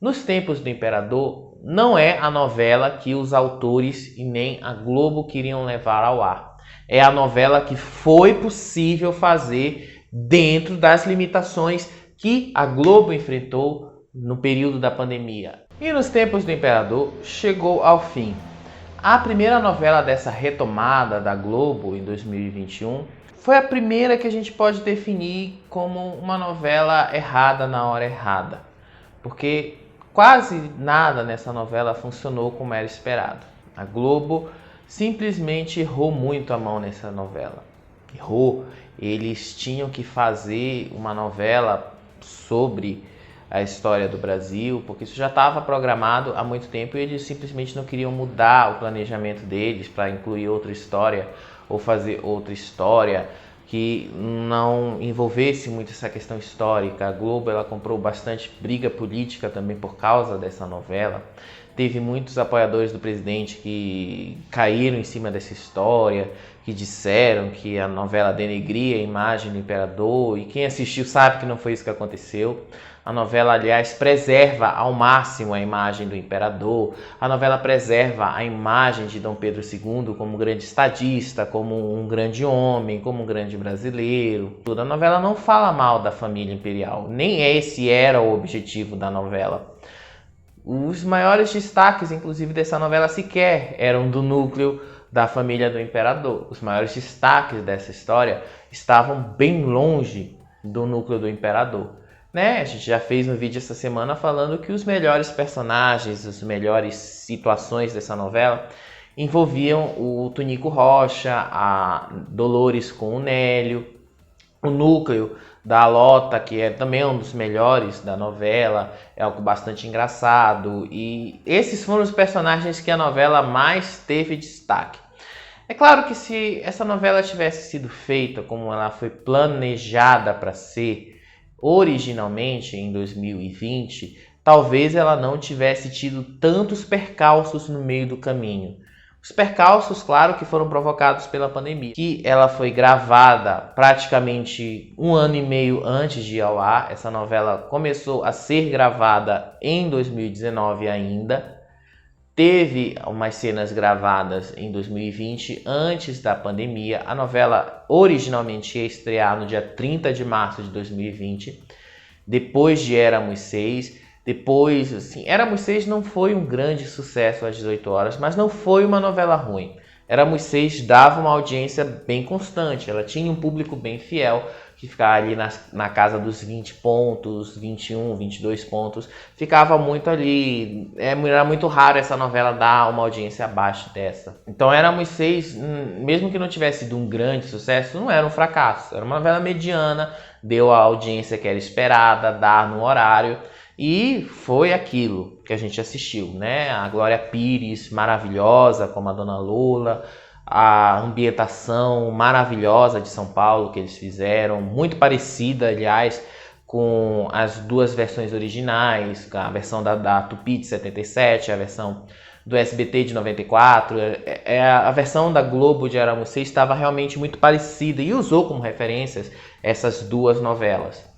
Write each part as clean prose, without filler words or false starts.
Nos Tempos do Imperador não é a novela que os autores e nem a Globo queriam levar ao ar. É a novela que foi possível fazer dentro das limitações que a Globo enfrentou no período da pandemia. E Nos Tempos do Imperador chegou ao fim. A primeira novela dessa retomada da Globo em 2021 foi a primeira que a gente pode definir como uma novela errada na hora errada, porque quase nada nessa novela funcionou como era esperado. A Globo simplesmente errou muito a mão nessa novela. Errou. Eles tinham que fazer uma novela sobre a história do Brasil, porque isso já estava programado há muito tempo e eles simplesmente não queriam mudar o planejamento deles para incluir outra história ou fazer outra história que não envolvesse muito essa questão histórica. A Globo ela comprou bastante briga política também por causa dessa novela. Teve muitos apoiadores do presidente que caíram em cima dessa história, que disseram que a novela denegria a imagem do imperador, e quem assistiu sabe que não foi isso que aconteceu. A novela, aliás, preserva ao máximo a imagem do imperador. A novela preserva a imagem de Dom Pedro II como um grande estadista, como um grande homem, como um grande brasileiro. A novela não fala mal da família imperial, nem esse era o objetivo da novela. Os maiores destaques, inclusive, dessa novela sequer eram do núcleo da família do imperador. Os maiores destaques dessa história estavam bem longe do núcleo do imperador. A gente já fez um vídeo essa semana falando que os melhores personagens, as melhores situações dessa novela envolviam o Tunico Rocha, a Dolores com o Nélio, o núcleo da Lota, que é também um dos melhores da novela, é algo bastante engraçado, e esses foram os personagens que a novela mais teve destaque. É claro que se essa novela tivesse sido feita como ela foi planejada para ser originalmente em 2020, talvez ela não tivesse tido tantos percalços no meio do caminho. Os percalços, claro, que foram provocados pela pandemia, que ela foi gravada praticamente 1 ano e meio antes de ir ao ar. Essa novela começou a ser gravada em 2019 ainda. Teve umas cenas gravadas em 2020, antes da pandemia. A novela originalmente ia estrear no dia 30 de março de 2020, depois de Éramos Seis. Depois, assim, Éramos Seis não foi um grande sucesso às 18 horas, mas não foi uma novela ruim. Éramos Seis dava uma audiência bem constante, ela tinha um público bem fiel, que ficava ali na casa dos 20 pontos, 21, 22 pontos, ficava muito ali. Era muito raro essa novela dar uma audiência abaixo dessa. Então Éramos Seis, mesmo que não tivesse sido um grande sucesso, não era um fracasso, era uma novela mediana, deu a audiência que era esperada, dar no horário. E foi aquilo que a gente assistiu, A Glória Pires, maravilhosa, como a Dona Lula, a ambientação maravilhosa de São Paulo que eles fizeram, muito parecida, aliás, com as duas versões originais, a versão da Tupi de 77, a versão do SBT de 94, a versão da Globo de Éramos Seis estava realmente muito parecida e usou como referências essas duas novelas.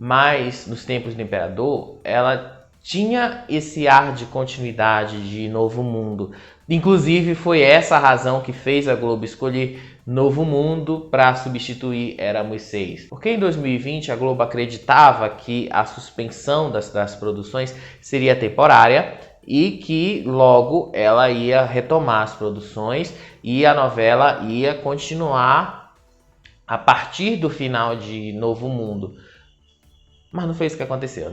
Mas Nos Tempos do Imperador, ela tinha esse ar de continuidade, de Novo Mundo. Inclusive, foi essa a razão que fez a Globo escolher Novo Mundo para substituir Éramos Seis. Porque em 2020 a Globo acreditava que a suspensão das produções seria temporária e que logo ela ia retomar as produções e a novela ia continuar a partir do final de Novo Mundo. Mas não foi isso que aconteceu,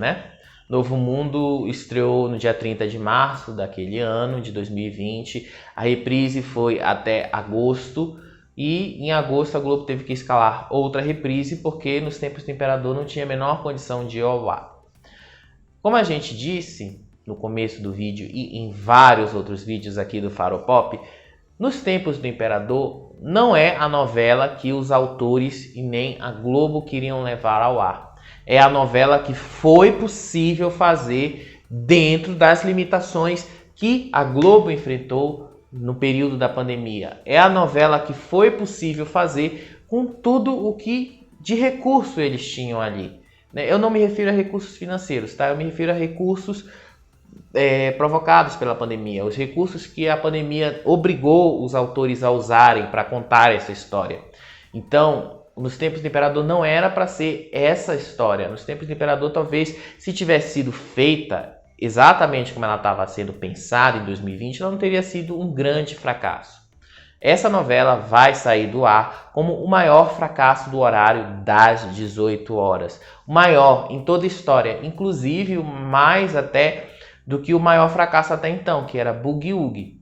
Novo Mundo estreou no dia 30 de março daquele ano, de 2020. A reprise foi até agosto. E em agosto a Globo teve que escalar outra reprise, porque Nos Tempos do Imperador não tinha a menor condição de ir ao ar. Como a gente disse no começo do vídeo e em vários outros vídeos aqui do Faropop, Nos Tempos do Imperador não é a novela que os autores e nem a Globo queriam levar ao ar. É a novela que foi possível fazer dentro das limitações que a Globo enfrentou no período da pandemia. É a novela que foi possível fazer com tudo o que de recurso eles tinham ali. né? Eu não me refiro a recursos financeiros, tá? Eu me refiro a recursos provocados pela pandemia, os recursos que a pandemia obrigou os autores a usarem para contar essa história. Então, nos tempos do Imperador não era para ser essa história. Nos tempos do Imperador, talvez, se tivesse sido feita exatamente como ela estava sendo pensada em 2020, ela não teria sido um grande fracasso. Essa novela vai sair do ar como o maior fracasso do horário das 18 horas. O maior em toda a história, inclusive o mais até do que o maior fracasso até então, que era Boogie Woogie.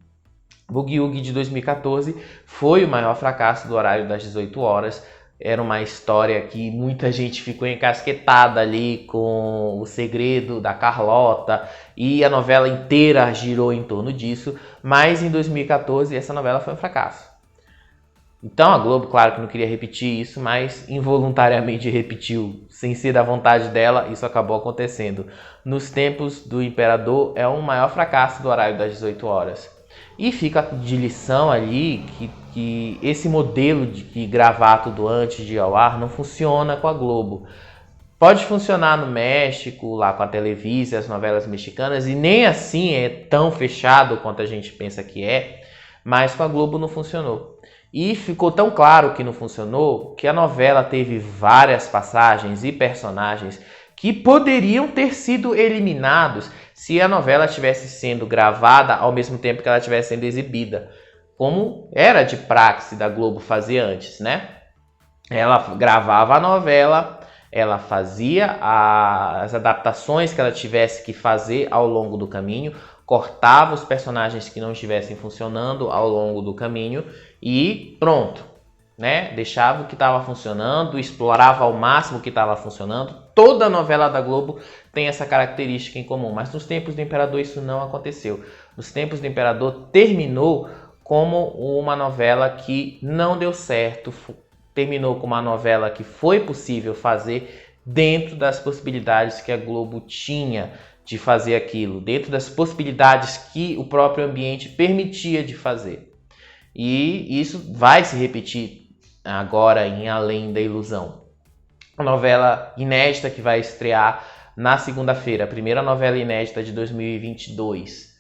Boogie Woogie de 2014 foi o maior fracasso do horário das 18 horas. Era uma história que muita gente ficou encasquetada ali com o segredo da Carlota e a novela inteira girou em torno disso, mas em 2014 essa novela foi um fracasso. Então a Globo, claro que não queria repetir isso, mas involuntariamente repetiu, sem ser da vontade dela, isso acabou acontecendo. Nos tempos do Imperador é o maior fracasso do horário das 18 horas. E fica de lição ali que esse modelo de gravar tudo antes de ir ao ar não funciona com a Globo. Pode funcionar no México, lá com a Televisa, as novelas mexicanas, e nem assim é tão fechado quanto a gente pensa que é, mas com a Globo não funcionou. E ficou tão claro que não funcionou que a novela teve várias passagens e personagens que poderiam ter sido eliminados se a novela estivesse sendo gravada ao mesmo tempo que ela estivesse sendo exibida, como era de praxe da Globo fazer antes, né? Ela gravava a novela, ela fazia as adaptações que ela tivesse que fazer ao longo do caminho, cortava os personagens que não estivessem funcionando ao longo do caminho e pronto, né? Deixava o que estava funcionando, explorava ao máximo o que estava funcionando. Toda novela da Globo tem essa característica em comum, mas nos tempos do Imperador isso não aconteceu. Nos tempos do Imperador terminou como uma novela que não deu certo, terminou como uma novela que foi possível fazer dentro das possibilidades que a Globo tinha de fazer aquilo, dentro das possibilidades que o próprio ambiente permitia de fazer. E isso vai se repetir agora em Além da Ilusão. Uma novela inédita que vai estrear na segunda-feira, a primeira novela inédita de 2022.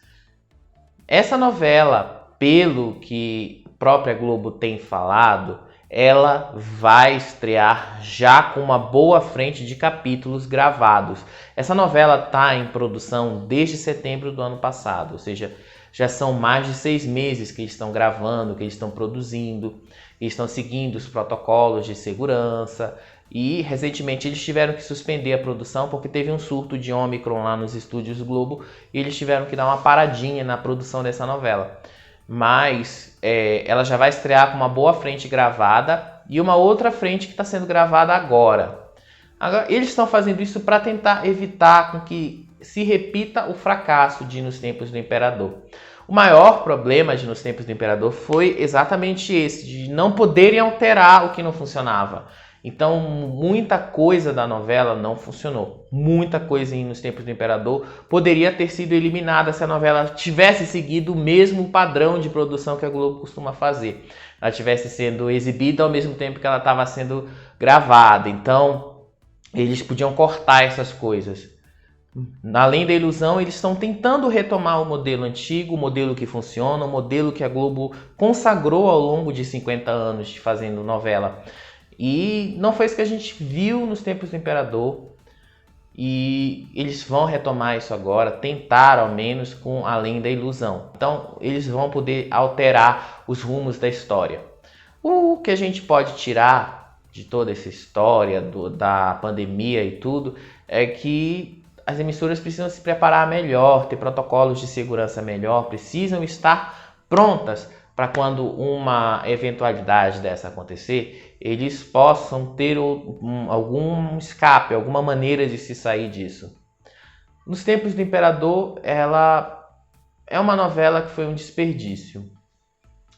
Essa novela, pelo que a própria Globo tem falado, ela vai estrear já com uma boa frente de capítulos gravados. Essa novela está em produção desde setembro do ano passado, ou seja, já são mais de 6 meses que eles estão gravando, que eles estão produzindo, eles estão seguindo os protocolos de segurança e recentemente eles tiveram que suspender a produção porque teve um surto de Ômicron lá nos estúdios Globo e eles tiveram que dar uma paradinha na produção dessa novela. Mas ela já vai estrear com uma boa frente gravada e uma outra frente que está sendo gravada agora. Eles estão fazendo isso para tentar evitar com que se repita o fracasso de Nos Tempos do Imperador. O maior problema de Nos Tempos do Imperador foi exatamente esse, de não poderem alterar o que não funcionava. Então, muita coisa da novela não funcionou. Muita coisa Nos Tempos do Imperador poderia ter sido eliminada se a novela tivesse seguido o mesmo padrão de produção que a Globo costuma fazer. Ela tivesse sendo exibida ao mesmo tempo que ela estava sendo gravada. Então, eles podiam cortar essas coisas. Além da Ilusão, eles estão tentando retomar o modelo antigo, o modelo que funciona, o modelo que a Globo consagrou ao longo de 50 anos de fazendo novela. E não foi isso que a gente viu Nos Tempos do Imperador. E eles vão retomar isso agora, tentar ao menos com Além da Ilusão. Então eles vão poder alterar os rumos da história. O que a gente pode tirar de toda essa história da pandemia e tudo é que as emissoras precisam se preparar melhor, ter protocolos de segurança melhor, precisam estar prontas para quando uma eventualidade dessa acontecer, eles possam ter algum escape, alguma maneira de se sair disso. Nos Tempos do Imperador, ela é uma novela que foi um desperdício.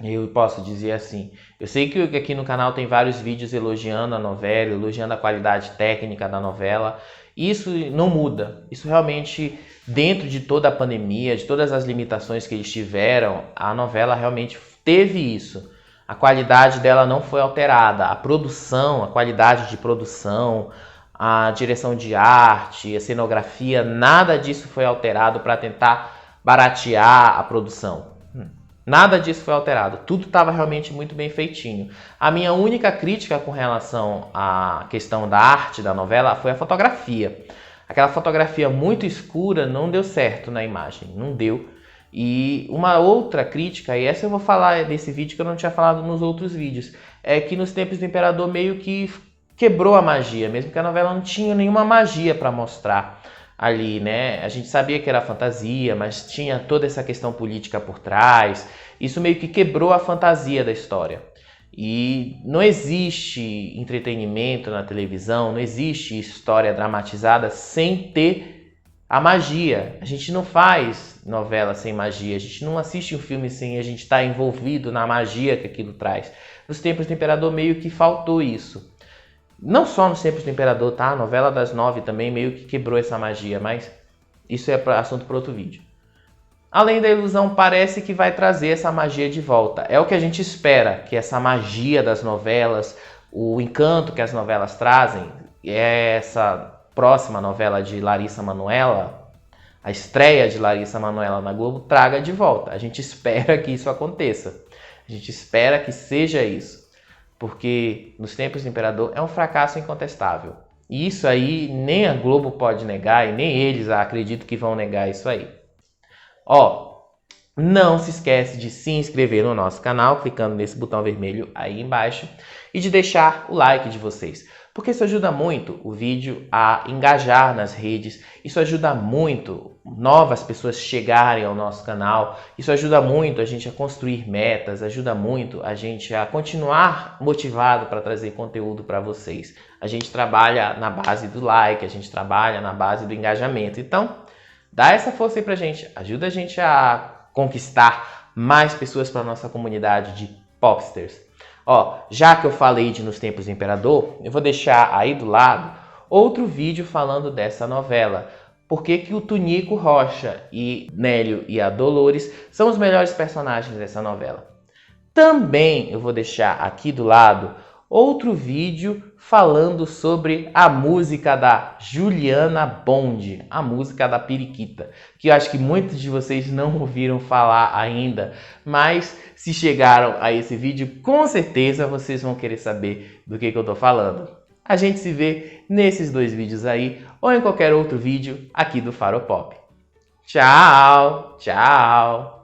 Eu posso dizer assim. Eu sei que aqui no canal tem vários vídeos elogiando a novela, elogiando a qualidade técnica da novela. Isso não muda. Isso realmente, dentro de toda a pandemia, de todas as limitações que eles tiveram, a novela realmente teve isso. A qualidade dela não foi alterada. A produção, a qualidade de produção, a direção de arte, a cenografia, nada disso foi alterado para tentar baratear a produção. Nada disso foi alterado, tudo estava realmente muito bem feitinho. A minha única crítica com relação à questão da arte da novela foi a fotografia. Aquela fotografia muito escura não deu certo na imagem, não deu. E uma outra crítica, e essa eu vou falar nesse vídeo que eu não tinha falado nos outros vídeos, é que nos Tempos do Imperador meio que quebrou a magia, mesmo que a novela não tinha nenhuma magia para mostrar ali, né? A gente sabia que era fantasia, mas tinha toda essa questão política por trás. Isso meio que quebrou a fantasia da história. E não existe entretenimento na televisão, não existe história dramatizada sem ter a magia. A gente não faz novela sem magia, a gente não assiste um filme sem a gente estar envolvido na magia que aquilo traz. Nos Tempos do Imperador meio que faltou isso. Não só nos Tempos do Imperador, tá? A novela das 9 também meio que quebrou essa magia, mas isso é assunto para outro vídeo. Além da ilusão, parece que vai trazer essa magia de volta. É o que a gente espera, que essa magia das novelas, o encanto que as novelas trazem, essa próxima novela de Larissa Manoela, a estreia de Larissa Manoela na Globo, traga de volta. A gente espera que isso aconteça. A gente espera que seja isso. Porque nos Tempos do Imperador é um fracasso incontestável. E isso aí nem a Globo pode negar e nem eles acredito que vão negar isso aí. Ó, não se esquece de se inscrever no nosso canal, clicando nesse botão vermelho aí embaixo e de deixar o like de vocês, porque isso ajuda muito o vídeo a engajar nas redes, isso ajuda muito novas pessoas chegarem ao nosso canal, isso ajuda muito a gente a construir metas, ajuda muito a gente a continuar motivado para trazer conteúdo para vocês. A gente trabalha na base do like, a gente trabalha na base do engajamento, então dá essa força aí pra gente, ajuda a gente a conquistar mais pessoas para nossa comunidade de popsters. Ó, já que eu falei de Nos Tempos do Imperador, eu vou deixar aí do lado outro vídeo falando dessa novela. Por que o Tunico Rocha e Nélio e a Dolores são os melhores personagens dessa novela. Também eu vou deixar aqui do lado outro vídeo falando sobre a música da Juliana Bond, a música da Periquita, que eu acho que muitos de vocês não ouviram falar ainda, mas se chegaram a esse vídeo, com certeza vocês vão querer saber do que eu tô falando. A gente se vê nesses dois vídeos aí, ou em qualquer outro vídeo aqui do Faropop. Tchau, tchau!